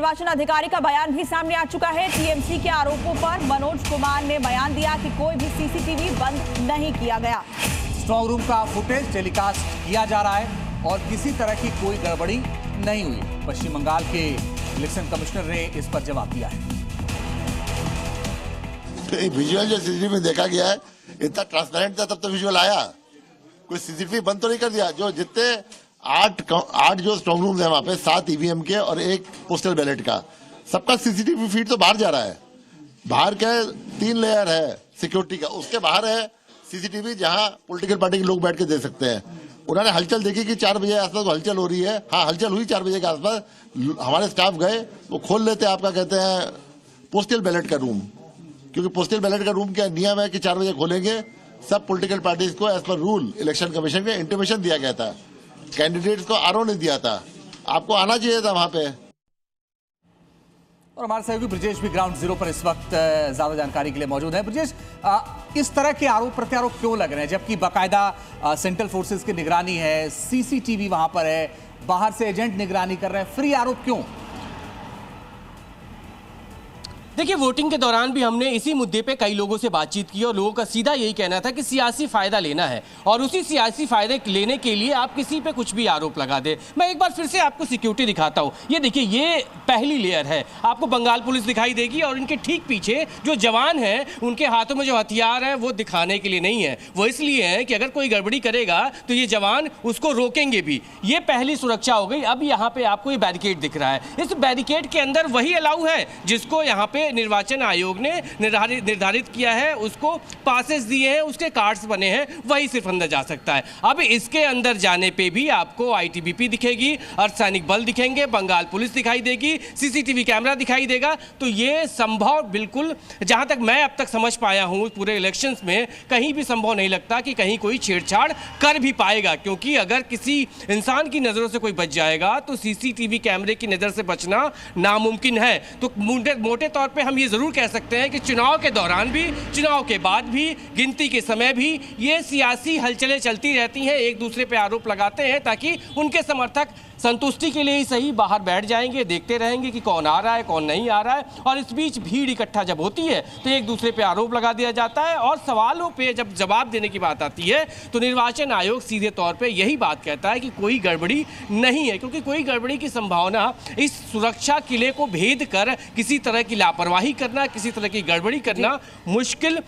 निर्वाचन अधिकारी का बयान भी सामने आ चुका है। टीएमसी के आरोपों पर मनोज कुमार ने बयान दिया कि कोई भी सीसीटीवी बंद नहीं किया गया। स्ट्रांग रूम का फुटेज टेलीकास्ट किया जा रहा है और किसी तरह की कोई गड़बड़ी नहीं हुई। पश्चिम बंगाल के इलेक्शन कमिश्नर ने इस पर जवाब दिया है। विजुअल जो सीसीटीवी में देखा गया है इतना ट्रांसपेरेंट था, तब तो विजुअल आया। कोई सीसीटीवी बंद तो नहीं कर दिया। जो जितने आठ जो स्ट्रांग रूम है वहां पे 7 ईवीएम के और 1 पोस्टल बैलेट का, सबका सीसीटीवी फीड तो बाहर जा रहा है। बाहर क्या 3 लेयर है सिक्योरिटी का, उसके बाहर है सीसीटीवी जहां पॉलिटिकल पार्टी के लोग बैठ के दे सकते हैं। उन्होंने हलचल देखी कि 4 बजे के आसपास हलचल हो रही है। हाँ, हलचल हुई 4 बजे के आसपास। हमारे स्टाफ गए, वो खोल लेते आपका कहते हैं पोस्टल बैलेट का रूम, क्योंकि पोस्टल बैलेट का रूम क्या नियम है कि 4 बजे खोलेंगे। सब पॉलिटिकल पार्टीज को as per rule election commission के इंटीमेशन दिया गया था। कैंडिडेट्स को आरओ नहीं दिया था। आपको आना चाहिए था वहां पे। और हमारे सहयोगी ब्रजेश भी ग्राउंड जीरो पर इस वक्त ज्यादा जानकारी के लिए मौजूद है। ब्रजेश, इस तरह के आरोप प्रत्यारोप क्यों लग रहे हैं, जबकि बाकायदा सेंट्रल फोर्सेस की निगरानी है, सीसीटीवी वहां पर है, बाहर से एजेंट निगरानी कर रहे हैं, फिर आरोप क्यों? देखिए, वोटिंग के दौरान भी हमने इसी मुद्दे पे कई लोगों से बातचीत की और लोगों का सीधा यही कहना था कि सियासी फायदा लेना है और उसी सियासी फायदे लेने के लिए आप किसी पे कुछ भी आरोप लगा दे। मैं एक बार फिर से आपको सिक्योरिटी दिखाता हूँ। ये देखिए, ये पहली लेयर है। आपको बंगाल पुलिस दिखाई देगी और इनके ठीक पीछे जो जवान हैं, उनके हाथों में जो हथियार है वो दिखाने के लिए नहीं है, वो इसलिए है कि अगर कोई गड़बड़ी करेगा तो ये जवान उसको रोकेंगे भी। ये पहली सुरक्षा हो गई। अब यहाँ पे आपको ये बैरिकेड दिख रहा है। इस बैरिकेड के अंदर वही अलाउ है जिसको यहाँ पे निर्वाचन आयोग ने निर्धारित किया है, उसको पासेस दिए हैं, उसके कार्ड्स बने हैं, वही सिर्फ अंदर जा सकता है। अब इसके अंदर जाने पे भी आपको आईटीबीपी दिखेगी, अर्धसैनिक बल दिखेंगे, बंगाल पुलिस दिखाई देगी, सीसीटीवी कैमरा दिखाई देगा। तो ये संभव बिल्कुल, जहां तक मैं अब तक समझ पाया हूं पूरे इलेक्शंस में, कहीं भी संभव नहीं लगता कि कहीं कोई छेड़छाड़ कर भी पाएगा, क्योंकि अगर किसी इंसान की नजरों से कोई बच जाएगा तो सीसीटीवी कैमरे की नजर से बचना नामुमकिन है। तो मोटे तौर पे हम ये जरूर कह सकते हैं कि चुनाव के दौरान भी, चुनाव के बाद भी, गिनती के समय भी ये सियासी हलचलें चलती रहती हैं। एक दूसरे पे आरोप लगाते हैं ताकि उनके समर्थक संतुष्टि के लिए ही सही बाहर बैठ जाएंगे, देखते रहेंगे कि कौन आ रहा है कौन नहीं आ रहा है। और इस बीच भीड़ इकट्ठा जब होती है तो एक दूसरे पे आरोप लगा दिया जाता है और सवालों पे जब जवाब देने की बात आती है तो निर्वाचन आयोग सीधे तौर पे यही बात कहता है कि कोई गड़बड़ी नहीं है, क्योंकि कोई गड़बड़ी की संभावना, इस सुरक्षा किले को भेद कर किसी तरह की लापरवाही करना, किसी तरह की गड़बड़ी करना मुश्किल,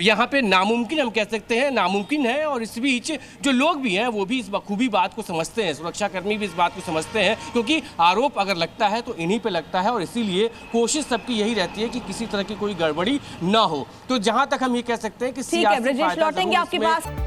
यहाँ पे नामुमकिन हम कह सकते हैं, नामुमकिन है। और इस बीच जो लोग भी हैं वो भी इस बखूबी बात को समझते हैं, सुरक्षाकर्मी भी इस बात को समझते हैं, क्योंकि आरोप अगर लगता है तो इन्हीं पे लगता है और इसीलिए कोशिश सबकी यही रहती है कि किसी तरह की कोई गड़बड़ी ना हो। तो जहां तक हम ये कह सकते हैं कि ठीक है ब्रजेश, लौटेंगे आपके पास।